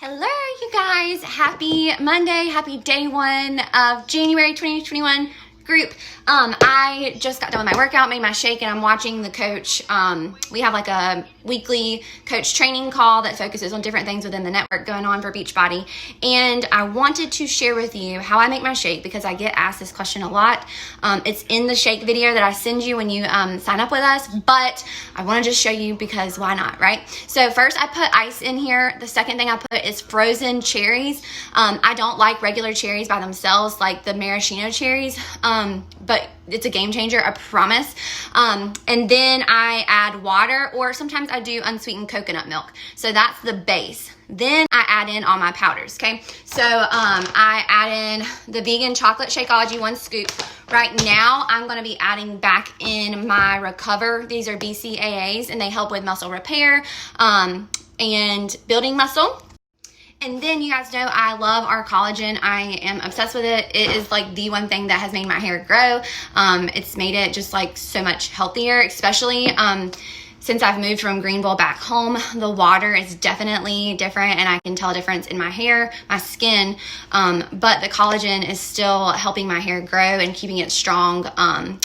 Hello, you guys. Happy Monday. Happy day one of January 2021 group. I just got done with my workout, made my shake, and I'm watching the coach. We have like a weekly coach training call that focuses on different things within the network going on for Beachbody. And I wanted to share with you how I make my shake because I get asked this question a lot. It's in the shake video that I send you when you sign up with us, but I want to just show you because why not, right? So first I put ice in here. The second thing I put is frozen cherries. I don't like regular cherries by themselves, like the maraschino cherries, but it's a game changer, I promise. And then I add water, or sometimes I do unsweetened coconut milk. So that's the base. Then I add in all my powders, okay? So I add in the vegan chocolate Shakeology 1 scoop. Right now, I'm gonna be adding back in my Recover. These are BCAAs, and they help with muscle repair and building muscle. And then you guys know I love our collagen. I am obsessed with it. It is like the one thing that has made my hair grow. It's made it just like so much healthier, especially since I've moved from Greenville back home. The water is definitely different, and I can tell a difference in my hair, my skin, but the collagen is still helping my hair grow and keeping it strong,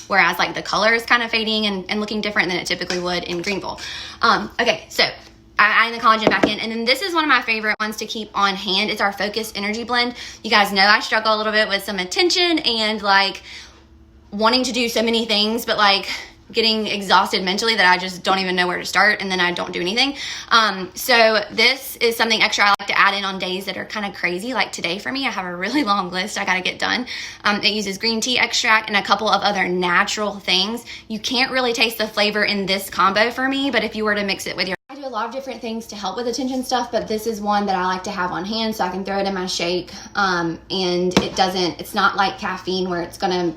whereas like the color is kind of fading and looking different than it typically would in Greenville. Okay, so I add the collagen back in, and then this is one of my favorite ones to keep on hand. It's our Focus Energy Blend. You guys know I struggle a little bit with some attention and like wanting to do so many things, but like getting exhausted mentally that I just don't even know where to start, and then I don't do anything. So this is something extra I like to add in on days that are kind of crazy, like today for me. I have a really long list I gotta get done. It uses green tea extract and a couple of other natural things. You can't really taste the flavor in this combo for me, but if you were to mix it with your, I do a lot of different things to help with attention stuff, but this is one that I like to have on hand so I can throw it in my shake. And it's not like caffeine where it's gonna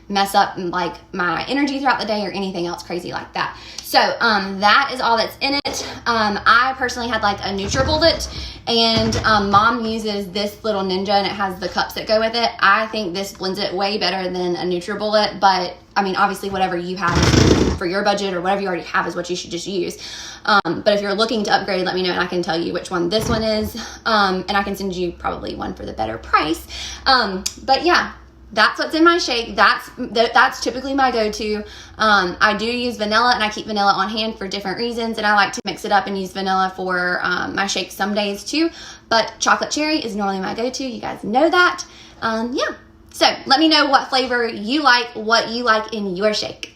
mess up like my energy throughout the day or anything else crazy like that. So that is all that's in it. I personally had like a NutriBullet, and mom uses this little Ninja, and it has the cups that go with it. I think this blends it way better than a NutriBullet, but I mean, obviously whatever you have for your budget or whatever you already have is what you should just use. But if you're looking to upgrade, let me know and I can tell you which one this one is. And I can send you probably one for the better price. But yeah, that's what's in my shake. That's typically my go-to. I do use vanilla, and I keep vanilla on hand for different reasons, and I like to mix it up and use vanilla for my shake some days too, but chocolate cherry is normally my go-to. You guys know that. Yeah, so let me know what flavor you like, what you like in your shake.